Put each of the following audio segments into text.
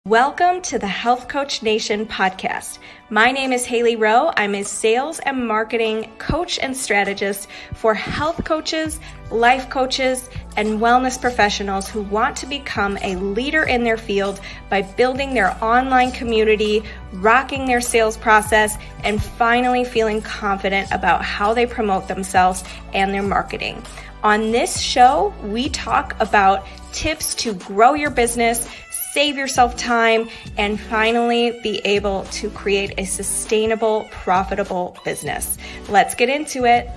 Welcome to the Health Coach Nation podcast. My name is Hailey Rowe. I'm a sales and marketing coach and strategist for health coaches, life coaches, and wellness professionals who want to become a leader in their field by building their online community, rocking their sales process, and finally feeling confident about how they promote themselves and their marketing. On this show, we talk about tips to grow your business, save yourself time, and finally be able to create a sustainable, profitable business. Let's get into it.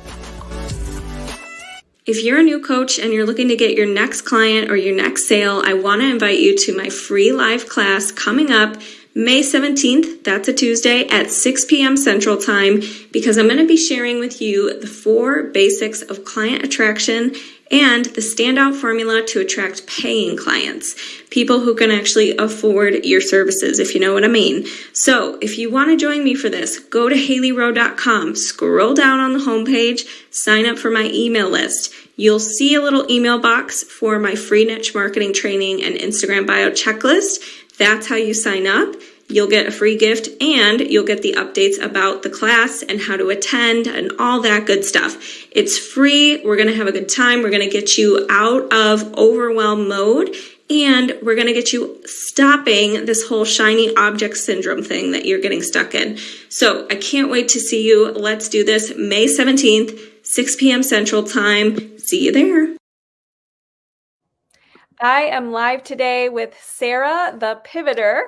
If you're a new coach and you're looking to get your next client or your next sale, I want to invite you to my free live class coming up May 17th, that's a Tuesday at 6 p.m. Central Time, because I'm going to be sharing with you the 4 basics of client attraction and the standout formula to attract paying clients, people who can actually afford your services, if you know what I mean. So if you want to join me for this, go to HaileyRowe.com, scroll down on the homepage, sign up for my email list. You'll see a little email box for my free niche marketing training and Instagram bio checklist. That's how you sign up. You'll get a free gift and you'll get the updates about the class and how to attend and all that good stuff. It's free. We're going to have a good time. We're going to get you out of overwhelm mode and we're going to get you stopping this whole shiny object syndrome thing that you're getting stuck in. So I can't wait to see you. Let's do this May 17th, 6 p.m. Central Time. See you there. I am live today with Sarah, the Pivoter,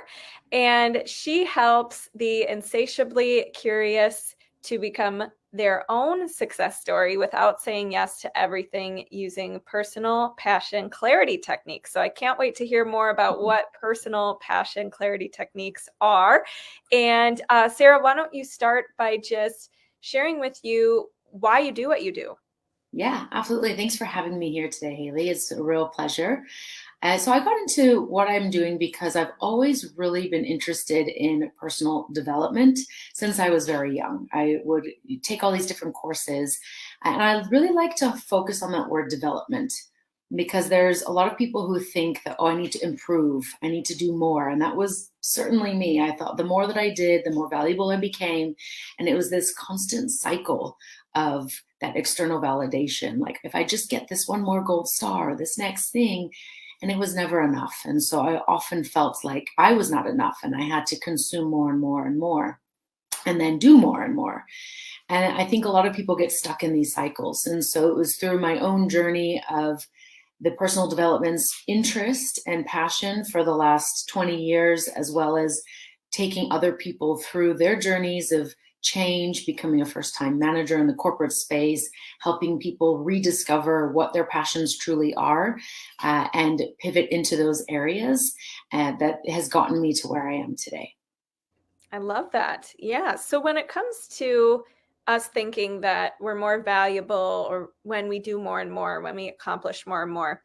and she helps the insatiably curious to become their own success story without saying yes to everything using personal passion clarity techniques. So I can't wait to hear more about what personal passion clarity techniques are. And Sarah, why don't you start by just sharing with you why you do what you do? Yeah, absolutely. Thanks for having me here today, Hailey. It's a real pleasure. So I got into what I'm doing because I've always really been interested in personal development since I was very young. I would take all these different courses, and I really like to focus on that word development because there's a lot of people who think that, oh, I need to improve, I need to do more. And that was certainly me. I thought the more that I did, the more valuable I became. And it was this constant cycle of that external validation. Like if I just get this one more gold star, this next thing, and it was never enough. And so I often felt like I was not enough and I had to consume more and more and more and then do more and more. And I think a lot of people get stuck in these cycles. And so it was through my own journey of the personal development's interest and passion for the last 20 years, as well as taking other people through their journeys of change, becoming a first-time manager in the corporate space, helping people rediscover what their passions truly are and pivot into those areas that has gotten me to where I am today. I love that. Yeah. So when it comes to us thinking that we're more valuable or when we do more and more, when we accomplish more and more,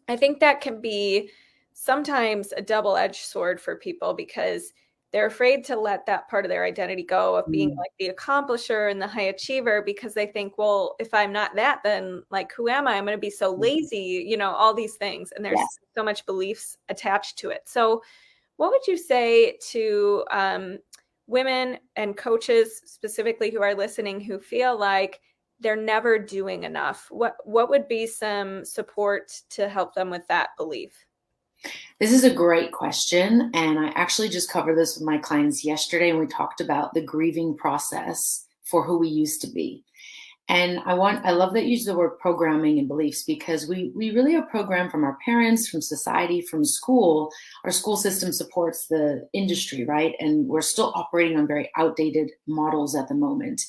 I think that can be sometimes a double-edged sword for people because they're afraid to let that part of their identity go of being like the accomplisher and the high achiever because they think, well, if I'm not that, then like, who am I? I'm going to be so lazy, you know, all these things. And there's so much beliefs attached to it. So what would you say to women and coaches specifically who are listening who feel like they're never doing enough? What would be some support to help them with that belief? This is a great question. And I actually just covered this with my clients yesterday, and we talked about the grieving process for who we used to be. And I love that you use the word programming and beliefs because we really are programmed from our parents, from society, from school. Our school system supports the industry, right? And we're still operating on very outdated models at the moment.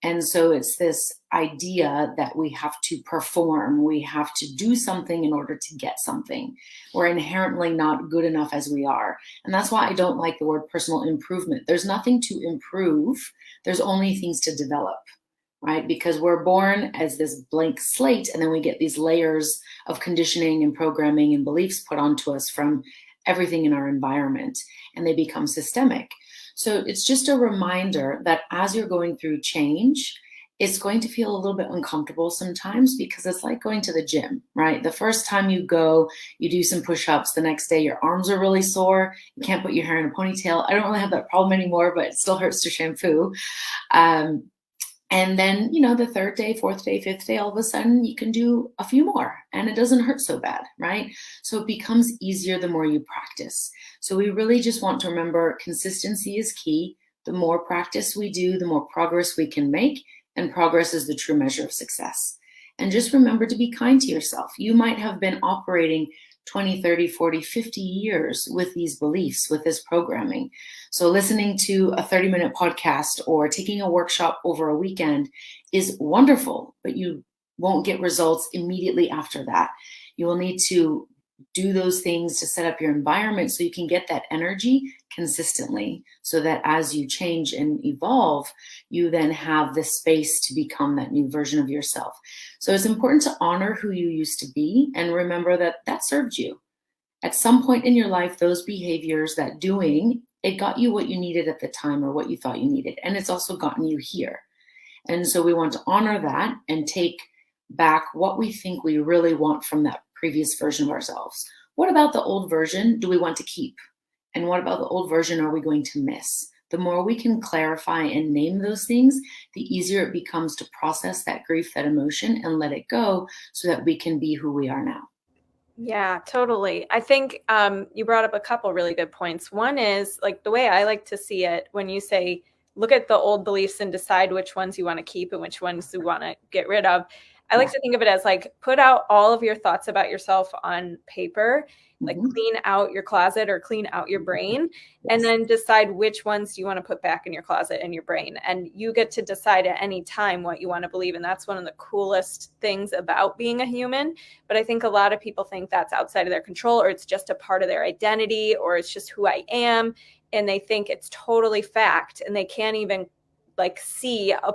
And so it's this idea that we have to perform, we have to do something in order to get something. We're inherently not good enough as we are. And that's why I don't like the word personal improvement. There's nothing to improve. There's only things to develop, right? Because we're born as this blank slate, and then we get these layers of conditioning and programming and beliefs put onto us from everything in our environment, and they become systemic. So it's just a reminder that as you're going through change it's going to feel a little bit uncomfortable sometimes because it's like going to the gym, right? The first time you go, you do some push-ups. The next day, your arms are really sore. You can't put your hair in a ponytail. I don't really have that problem anymore, but it still hurts to shampoo. And then, the third day, fourth day, fifth day, all of a sudden you can do a few more and it doesn't hurt so bad, right? So it becomes easier the more you practice. So we really just want to remember consistency is key. The more practice we do, the more progress we can make. And progress is the true measure of success. And just remember to be kind to yourself. You might have been operating 20, 30, 40, 50 years with these beliefs, with this programming. So listening to a 30-minute podcast or taking a workshop over a weekend is wonderful, but you won't get results immediately after that. You will need to do those things to set up your environment so you can get that energy consistently, so that as you change and evolve, you then have the space to become that new version of yourself. So it's important to honor who you used to be and remember that that served you. At some point in your life, those behaviors, that doing, it got you what you needed at the time or what you thought you needed. And it's also gotten you here. And so we want to honor that and take back what we think we really want from that previous version of ourselves. What about the old version do we want to keep? And what about the old version are we going to miss? The more we can clarify and name those things, the easier it becomes to process that grief, that emotion, and let it go so that we can be who we are now. Yeah, totally. I think you brought up a couple really good points. One is like the way I like to see it when you say, look at the old beliefs and decide which ones you want to keep and which ones you want to get rid of. I like to think of it as like, put out all of your thoughts about yourself on paper, like clean out your closet or clean out your brain, and then decide which ones you want to put back in your closet and your brain. And you get to decide at any time what you want to believe. And that's one of the coolest things about being a human. But I think a lot of people think that's outside of their control, or it's just a part of their identity, or it's just who I am. And they think it's totally fact, and they can't even like see a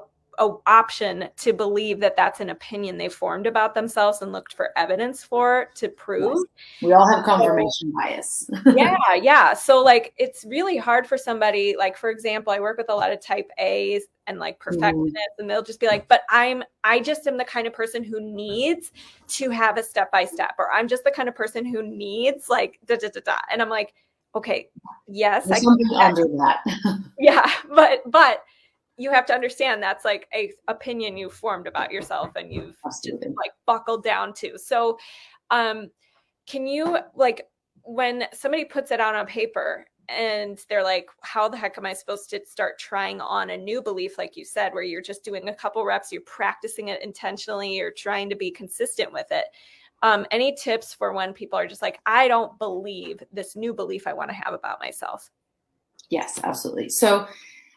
option to believe that that's an opinion they formed about themselves and looked for evidence for to prove. Yes. We all have confirmation bias. Yeah. So like, it's really hard for somebody, like, for example, I work with a lot of type A's and like perfectionists, and they'll just be like, but I just am the kind of person who needs to have a step-by-step, or I'm just the kind of person who needs like da. And I'm like, okay, yes, there's something under that. Yeah, but you have to understand that's like a opinion you formed about yourself and you've just like buckled down to. So can you, like, when somebody puts it out on paper and they're like, how the heck am I supposed to start trying on a new belief, like you said, where you're just doing a couple reps, you're practicing it intentionally, you're trying to be consistent with it. Any tips for when people are just like, I don't believe this new belief I want to have about myself? Yes, absolutely. So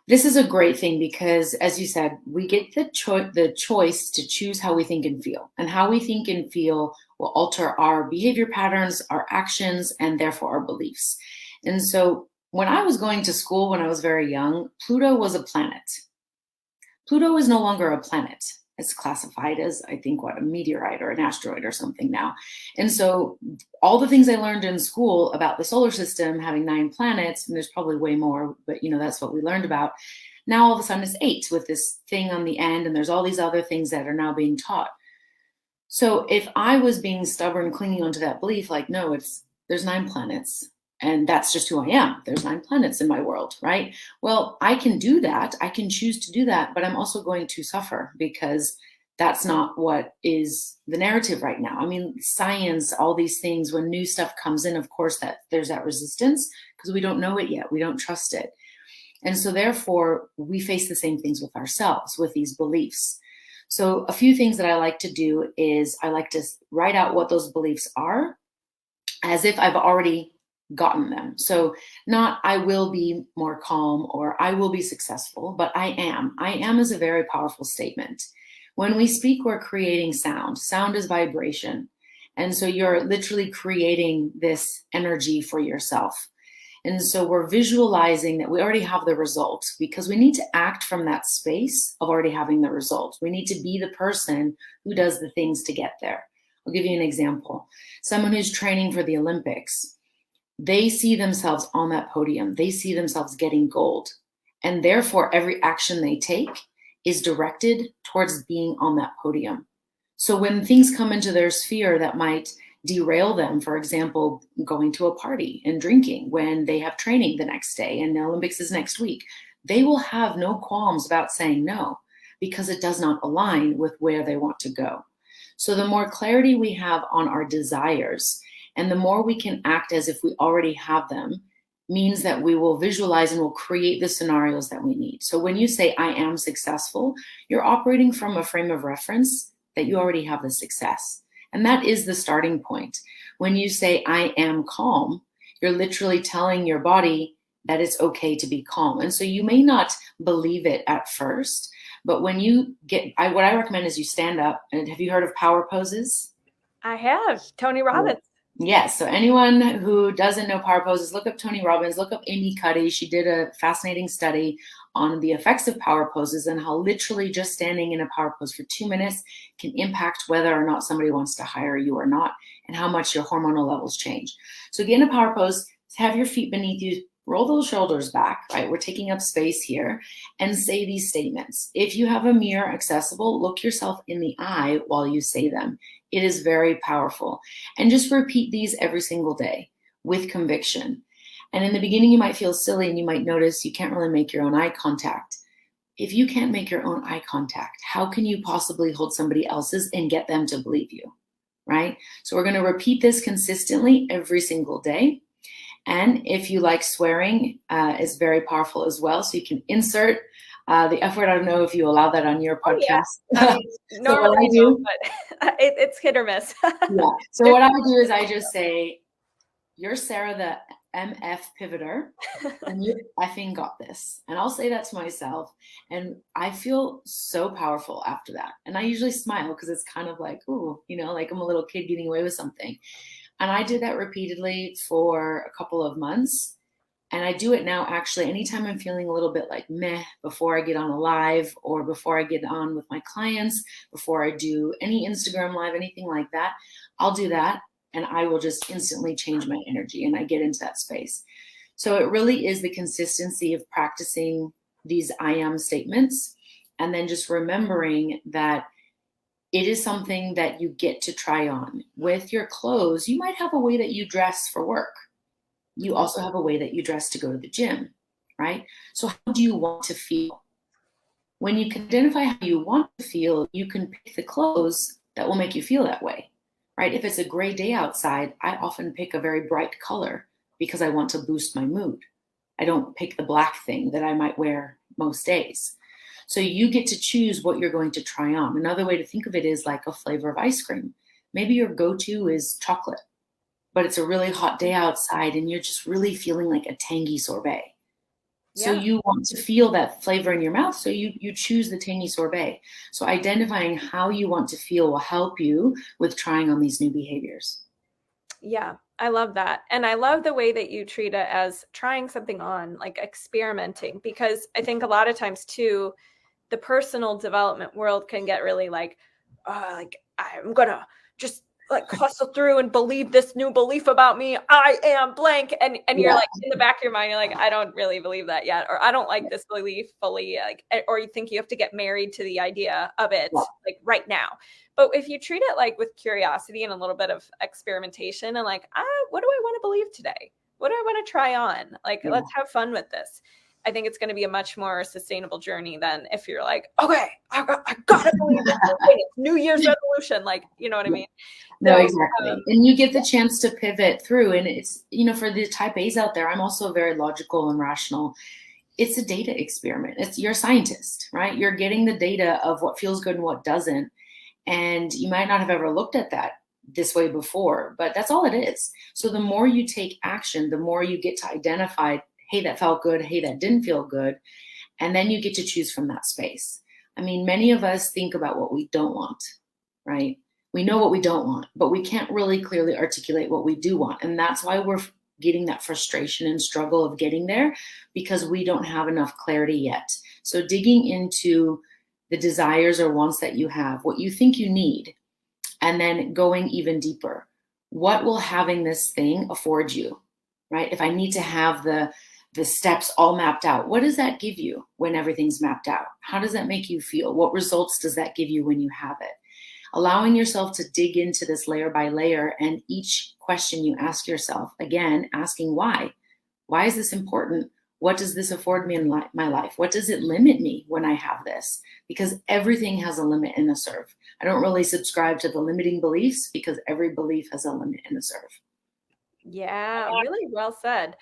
this is a great thing because, as you said, we get the choice to choose how we think and feel. And how we think and feel will alter our behavior patterns, our actions, and therefore our beliefs. And so when I was going to school, when I was very young, Pluto was a planet. Pluto is no longer a planet. It's classified as, I think, a meteorite or an asteroid or something now. And so all the things I learned in school about the solar system having 9 planets, and there's probably way more, but that's what we learned about. Now all of a sudden it's 8 with this thing on the end, and there's all these other things that are now being taught. So if I was being stubborn, clinging onto that belief, like, no, there's 9 planets. And that's just who I am. There's 9 planets in my world, right? Well, I can do that. I can choose to do that, but I'm also going to suffer because that's not what is the narrative right now. I mean, science, all these things, when new stuff comes in, of course, that there's that resistance because we don't know it yet. We don't trust it. And so therefore, we face the same things with ourselves, with these beliefs. So a few things that I like to do is I like to write out what those beliefs are as if I've already gotten them. So not I will be more calm or I will be successful, but I am. I am is a very powerful statement. When we speak, we're creating sound. Sound is vibration. And so you're literally creating this energy for yourself. And so we're visualizing that we already have the result because we need to act from that space of already having the result. We need to be the person who does the things to get there. I'll give you an example. Someone who's training for the Olympics, they see themselves on that podium. They see themselves getting gold. And therefore, every action they take is directed towards being on that podium. So when things come into their sphere that might derail them, for example, going to a party and drinking when they have training the next day and the Olympics is next week, they will have no qualms about saying no because it does not align with where they want to go. So the more clarity we have on our desires and the more we can act as if we already have them, means that we will visualize and will create the scenarios that we need. So when you say, I am successful, you're operating from a frame of reference that you already have the success. And that is the starting point. When you say, I am calm, you're literally telling your body that it's okay to be calm. And so you may not believe it at first, but when you what I recommend is you stand up. And have you heard of power poses? I have. Tony Robbins. Yes. So anyone who doesn't know power poses, look up Tony Robbins, look up Amy Cuddy. She did a fascinating study on the effects of power poses and how literally just standing in a power pose for 2 minutes can impact whether or not somebody wants to hire you or not, and how much your hormonal levels change. So get in a power pose, have your feet beneath you, roll those shoulders back, right? We're taking up space here, and say these statements. If you have a mirror accessible, look yourself in the eye while you say them. It is very powerful. And just repeat these every single day with conviction. And in the beginning, you might feel silly and you might notice you can't really make your own eye contact. If you can't make your own eye contact, how can you possibly hold somebody else's and get them to believe you, right? So we're going to repeat this consistently every single day. And if you like swearing, it's very powerful as well. So you can insert the F word. I don't know if you allow that on your podcast. Oh, yeah. I mean, normally no, but it's hit or miss. Yeah. So what I do is I just say, you're Sarah the MF pivoter, and you effing got this. And I'll say that to myself. And I feel so powerful after that. And I usually smile because it's kind of like, ooh, like I'm a little kid getting away with something. And I did that repeatedly for a couple of months. And I do it now, actually, anytime I'm feeling a little bit like meh, before I get on a live or before I get on with my clients, before I do any Instagram live, anything like that, I'll do that. And I will just instantly change my energy and I get into that space. So it really is the consistency of practicing these I am statements and then just remembering that it is something that you get to try on. With your clothes, you might have a way that you dress for work. You also have a way that you dress to go to the gym, right? So how do you want to feel? When you can identify how you want to feel, you can pick the clothes that will make you feel that way, right? If it's a gray day outside, I often pick a very bright color because I want to boost my mood. I don't pick the black thing that I might wear most days. So you get to choose what you're going to try on. Another way to think of it is like a flavor of ice cream. Maybe your go-to is chocolate, but it's a really hot day outside and you're just really feeling like a tangy sorbet. So you want to feel that flavor in your mouth, so you choose the tangy sorbet. So identifying how you want to feel will help you with trying on these new behaviors. Yeah, I love that. And I love the way that you treat it as trying something on, like experimenting, because I think a lot of times too, the personal development world can get really like I'm going to just like hustle through and believe this new belief about me. I am blank. And you're like in the back of your mind, you're like, I don't really believe that yet. Or I don't like this belief fully. Like, or you think you have to get married to the idea of it like right now. But if you treat it like with curiosity and a little bit of experimentation and like, what do I want to believe today? What do I want to try on? Like, let's have fun with this. I think it's going to be a much more sustainable journey than if you're like, okay, I gotta believe this. It's New Year's resolution. Like, you know what I mean? No, exactly. And you get the chance to pivot through. And it's, for the type A's out there, I'm also very logical and rational. It's a data experiment. You're a scientist, right? You're getting the data of what feels good and what doesn't. And you might not have ever looked at that this way before, but that's all it is. So the more you take action, the more you get to identify, hey, that felt good. Hey, that didn't feel good. And then you get to choose from that space. I mean, many of us think about what we don't want, right? We know what we don't want, but we can't really clearly articulate what we do want. And that's why we're getting that frustration and struggle of getting there, because we don't have enough clarity yet. So digging into the desires or wants that you have, what you think you need, and then going even deeper. What will having this thing afford you, right? If I need to have the the steps all mapped out. What does that give you when everything's mapped out? How does that make you feel? What results does that give you when you have it? Allowing yourself to dig into this layer by layer, and each question you ask yourself, again, asking why. Why is this important? What does this afford me in my life? What does it limit me when I have this? Because everything has a limit and a serve. I don't really subscribe to the limiting beliefs because every belief has a limit and a serve. Yeah, really well said.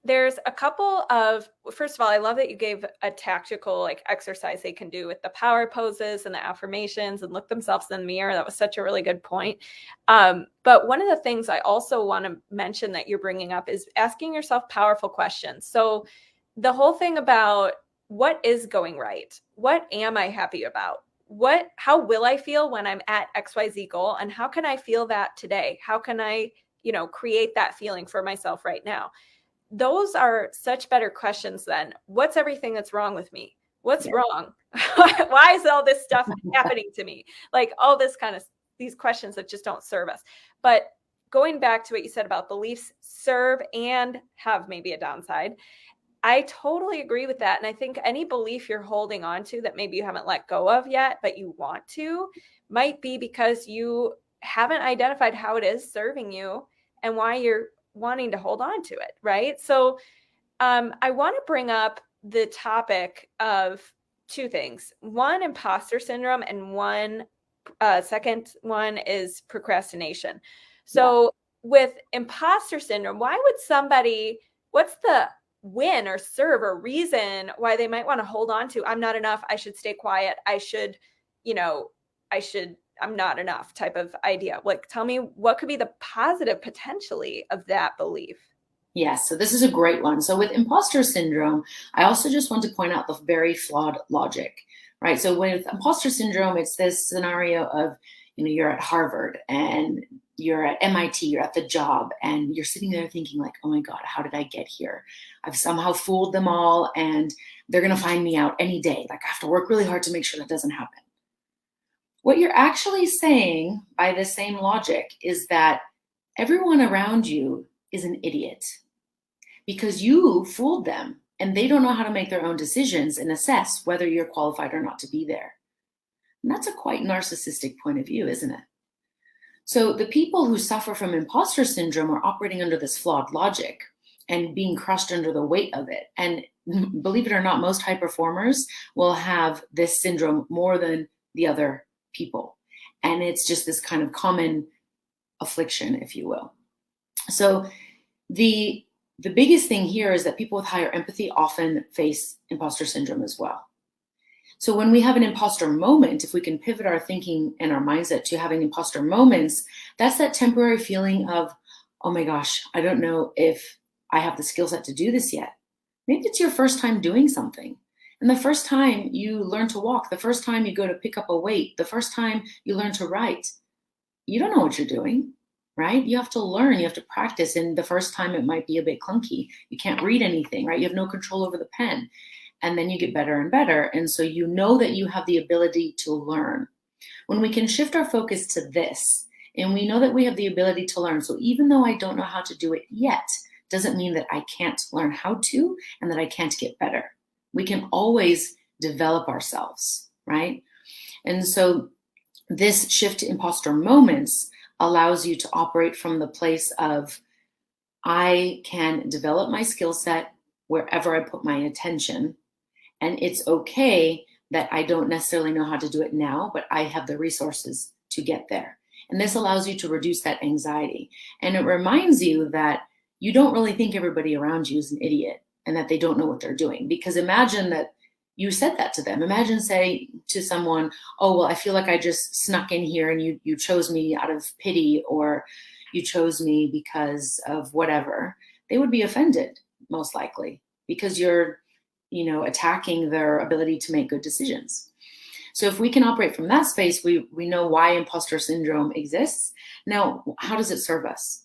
There's a couple of, first of all, I love that you gave a tactical like exercise they can do with the power poses and the affirmations and look themselves in the mirror. That was such a really good point. But one of the things I also want to mention that you're bringing up is asking yourself powerful questions. So the whole thing about what is going right? What am I happy about? How will I feel when I'm at XYZ goal? And how can I feel that today? How can I, create that feeling for myself right now? Those are such better questions than what's everything that's wrong with me? What's wrong? Why is all this stuff happening to me? Like all this kind of these questions that just don't serve us. But going back to what you said about beliefs serve and have maybe a downside. I totally agree with that. And I think any belief you're holding on to that maybe you haven't let go of yet, but you want to, might be because you haven't identified how it is serving you and why you're wanting to hold on to it, right? So I want to bring up the topic of two things. One, imposter syndrome, and one second one is procrastination. So with imposter syndrome, why would somebody, what's the win or serve or reason why they might want to hold on to, I'm not enough, I should stay quiet, I'm not enough type of idea? Like, tell me what could be the positive potentially of that belief? Yes, so this is a great one. So with imposter syndrome, I also just want to point out the very flawed logic, right? So with imposter syndrome, it's this scenario of, you're at Harvard and you're at MIT, you're at the job, and you're sitting there thinking like, oh my God, how did I get here? I've somehow fooled them all and they're going to find me out any day. Like, I have to work really hard to make sure that doesn't happen. What you're actually saying by the same logic is that everyone around you is an idiot because you fooled them and they don't know how to make their own decisions and assess whether you're qualified or not to be there. And that's a quite narcissistic point of view, isn't it? So the people who suffer from imposter syndrome are operating under this flawed logic and being crushed under the weight of it. And believe it or not, most high performers will have this syndrome more than the other people. And it's just this kind of common affliction, if you will. So the biggest thing here is that people with higher empathy often face imposter syndrome as well. So when we have an imposter moment, if we can pivot our thinking and our mindset to having imposter moments, that's that temporary feeling of, oh my gosh, I don't know if I have the skill set to do this yet. Maybe it's your first time doing something. And the first time you learn to walk, the first time you go to pick up a weight, the first time you learn to write, you don't know what you're doing, right? You have to learn, you have to practice. And the first time it might be a bit clunky. You can't read anything, right? You have no control over the pen. And then you get better and better. And so you know that you have the ability to learn. When we can shift our focus to this, and we know that we have the ability to learn. So even though I don't know how to do it yet, doesn't mean that I can't learn how to and that I can't get better. We can always develop ourselves, right? And so this shift to imposter moments allows you to operate from the place of, I can develop my skill set wherever I put my attention. And it's okay that I don't necessarily know how to do it now, but I have the resources to get there. And this allows you to reduce that anxiety. And it reminds you that you don't really think everybody around you is an idiot and that they don't know what they're doing. Because imagine that you said that to them. Imagine say to someone, oh, well, I feel like I just snuck in here and you chose me out of pity, or you chose me because of whatever. They would be offended, most likely, because you're attacking their ability to make good decisions. So if we can operate from that space, we know why imposter syndrome exists. Now, how does it serve us?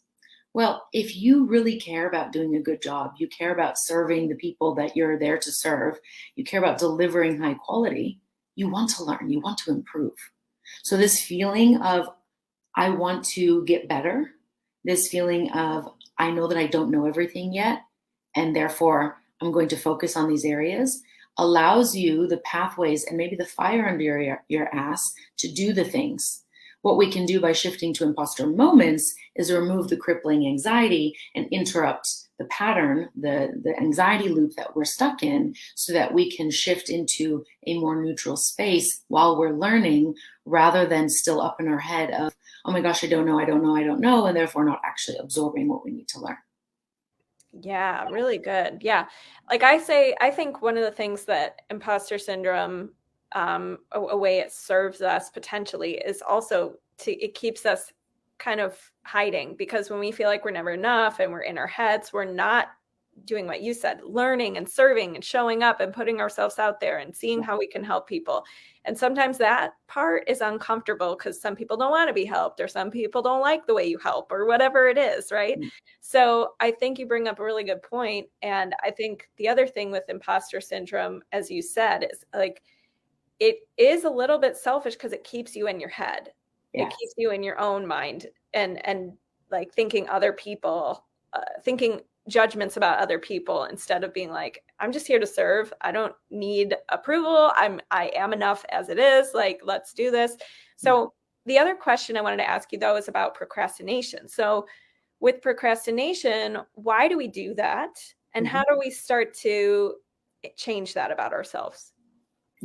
Well, if you really care about doing a good job, you care about serving the people that you're there to serve, you care about delivering high quality, you want to learn, you want to improve. So this feeling of, I want to get better, this feeling of, I know that I don't know everything yet, and therefore I'm going to focus on these areas, allows you the pathways and maybe the fire under your ass to do the things. What we can do by shifting to imposter moments is remove the crippling anxiety and interrupt the pattern, the anxiety loop that we're stuck in, so that we can shift into a more neutral space while we're learning, rather than still up in our head of, oh my gosh, I don't know, and therefore not actually absorbing what we need to learn. Yeah, really good. Yeah. Like I say, I think one of the things that imposter syndrome, a way it serves us potentially is also it keeps us kind of hiding, because when we feel like we're never enough and we're in our heads, we're not doing what you said, learning and serving and showing up and putting ourselves out there and seeing how we can help people. And sometimes that part is uncomfortable because some people don't want to be helped, or some people don't like the way you help, or whatever it is, right? So I think you bring up a really good point. And I think the other thing with imposter syndrome, as you said, is like, it is a little bit selfish because it keeps you in your head. Yeah. It keeps you in your own mind and like thinking other people, thinking judgments about other people, instead of being like, I'm just here to serve. I don't need approval. I am enough as it is. Like, let's do this. So the other question I wanted to ask you though is about procrastination. So with procrastination, why do we do that? And how do we start to change that about ourselves?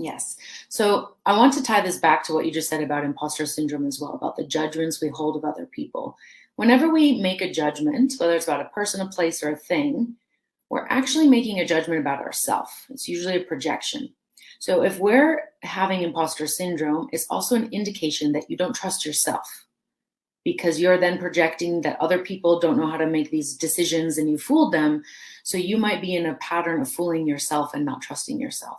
Yes. So I want to tie this back to what you just said about imposter syndrome as well, about the judgments we hold of other people. Whenever we make a judgment, whether it's about a person, a place, or a thing, we're actually making a judgment about ourselves. It's usually a projection. So if we're having imposter syndrome, it's also an indication that you don't trust yourself, because you're then projecting that other people don't know how to make these decisions and you fooled them. So you might be in a pattern of fooling yourself and not trusting yourself.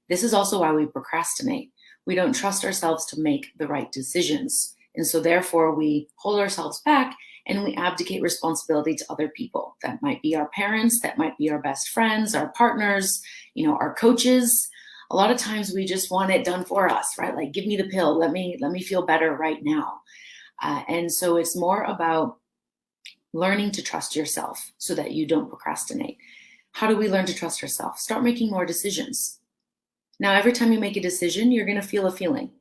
This is also why we procrastinate. We don't trust ourselves to make the right decisions. And so therefore we hold ourselves back and we abdicate responsibility to other people. That might be our parents, that might be our best friends, our partners, our coaches. A lot of times we just want it done for us, right? Like, give me the pill, let me feel better right now. And so it's more about learning to trust yourself so that you don't procrastinate. How do we learn to trust ourselves? Start making more decisions. Now, every time you make a decision, you're going to feel a feeling.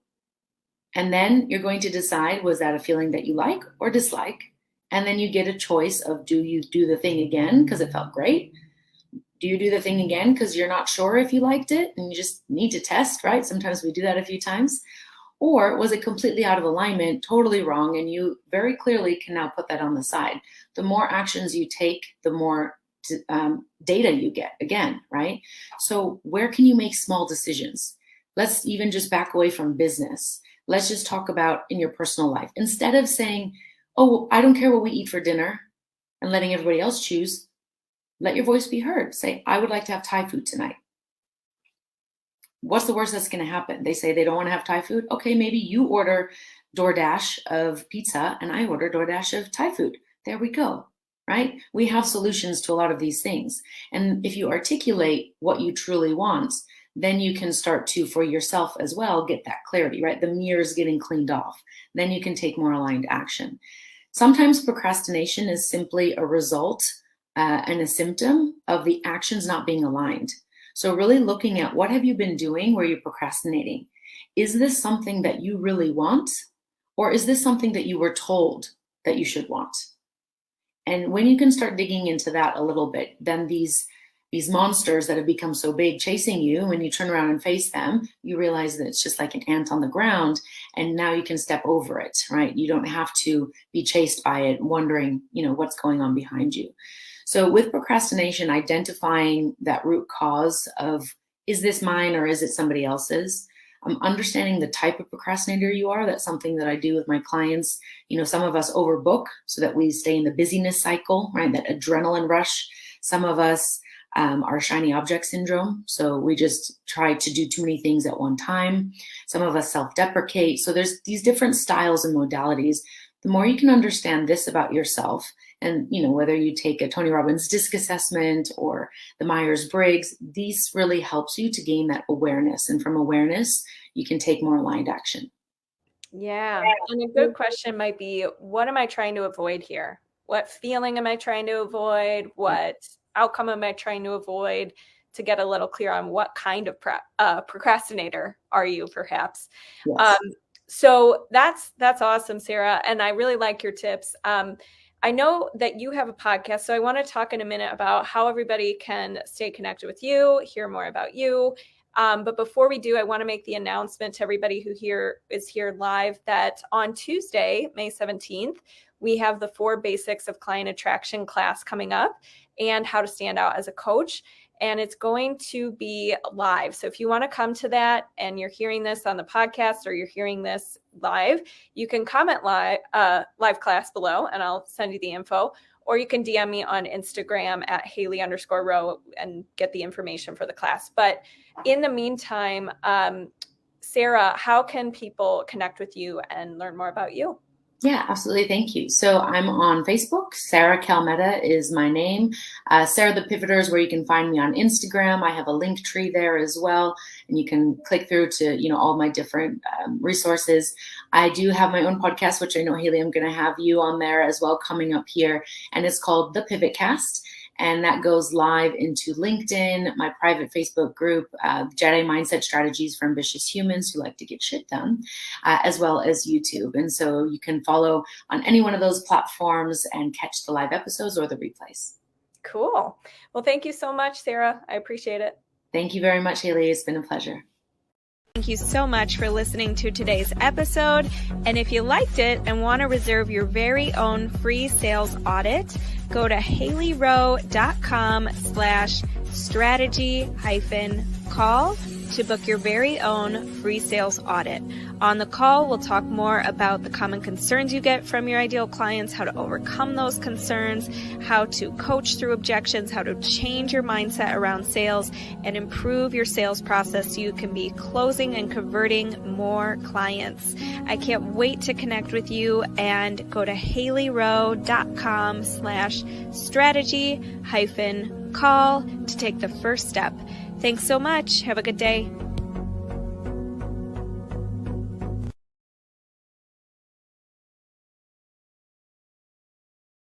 And then you're going to decide, was that a feeling that you like or dislike? And then you get a choice of, do you do the thing again because it felt great? Do you do the thing again because you're not sure if you liked it and you just need to test, right? Sometimes we do that a few times. Or was it completely out of alignment, totally wrong, and you very clearly can now put that on the side? The more actions you take, the more data you get again, right? So where can you make small decisions? Let's even just back away from business. Let's just talk about in your personal life. Instead of saying, oh, I don't care what we eat for dinner, and letting everybody else choose, let your voice be heard. Say, I would like to have Thai food tonight. What's the worst that's going to happen? They say they don't want to have Thai food. Okay, maybe you order DoorDash of pizza and I order DoorDash of Thai food. There we go, right? We have solutions to a lot of these things. And if you articulate what you truly want, then you can start to, for yourself as well, get that clarity, right? The mirror's getting cleaned off. Then you can take more aligned action. Sometimes procrastination is simply a result and a symptom of the actions not being aligned. So really looking at, what have you been doing where you're procrastinating? Is this something that you really want? Or is this something that you were told that you should want? And when you can start digging into that a little bit, then these monsters that have become so big chasing you, when you turn around and face them, you realize that it's just like an ant on the ground, and now you can step over it, right? You don't have to be chased by it, wondering, what's going on behind you. So with procrastination, identifying that root cause of, is this mine or is it somebody else's? Understanding the type of procrastinator you are. That's something that I do with my clients. Some of us overbook so that we stay in the busyness cycle, right? That adrenaline rush. Some of us are shiny object syndrome. So we just try to do too many things at one time. Some of us self-deprecate. So there's these different styles and modalities. The more you can understand this about yourself, and whether you take a Tony Robbins DISC assessment or the Myers-Briggs, these really helps you to gain that awareness. And from awareness, you can take more aligned action. Yeah. And a good question might be, what am I trying to avoid here? What feeling am I trying to avoid? What outcome am I trying to avoid, to get a little clear on what kind of procrastinator are you, perhaps. Yes. So that's awesome, Sarah. And I really like your tips. I know that you have a podcast, so I want to talk in a minute about how everybody can stay connected with you, hear more about you. But before we do, I want to make the announcement to everybody who is here live that on Tuesday, May 17th, we have the 4 Basics of Client Attraction class coming up and how to stand out as a coach. And it's going to be live. So if you want to come to that and you're hearing this on the podcast or you're hearing this live, you can comment live class below and I'll send you the info. Or you can DM me on Instagram at Hailey_Rowe and get the information for the class. But in the meantime, Sarah, how can people connect with you and learn more about you? Yeah, absolutely. Thank you. So I'm on Facebook. Sarah Kalmeta is my name. Sarah the Pivoter is where you can find me on Instagram. I have a link tree there as well, and you can click through to all my different resources. I do have my own podcast, which I know, Hailey, I'm going to have you on there as well coming up here, and it's called The Pivot Cast. And that goes live into LinkedIn, my private Facebook group, Jedi Mindset Strategies for Ambitious Humans Who Like to Get Shit Done, as well as YouTube. And so you can follow on any one of those platforms and catch the live episodes or the replays. Cool. Well, thank you so much, Sarah. I appreciate it. Thank you very much, Hailey. It's been a pleasure. Thank you so much for listening to today's episode. And if you liked it and want to reserve your very own free sales audit, go to haileyrowe.com/strategy-call to book your very own free sales audit. On the call, we'll talk more about the common concerns you get from your ideal clients, how to overcome those concerns, how to coach through objections, how to change your mindset around sales, and improve your sales process so you can be closing and converting more clients. I can't wait to connect with you, and go to haileyrowe.com/strategy-call to take the first step. Thanks so much. Have a good day.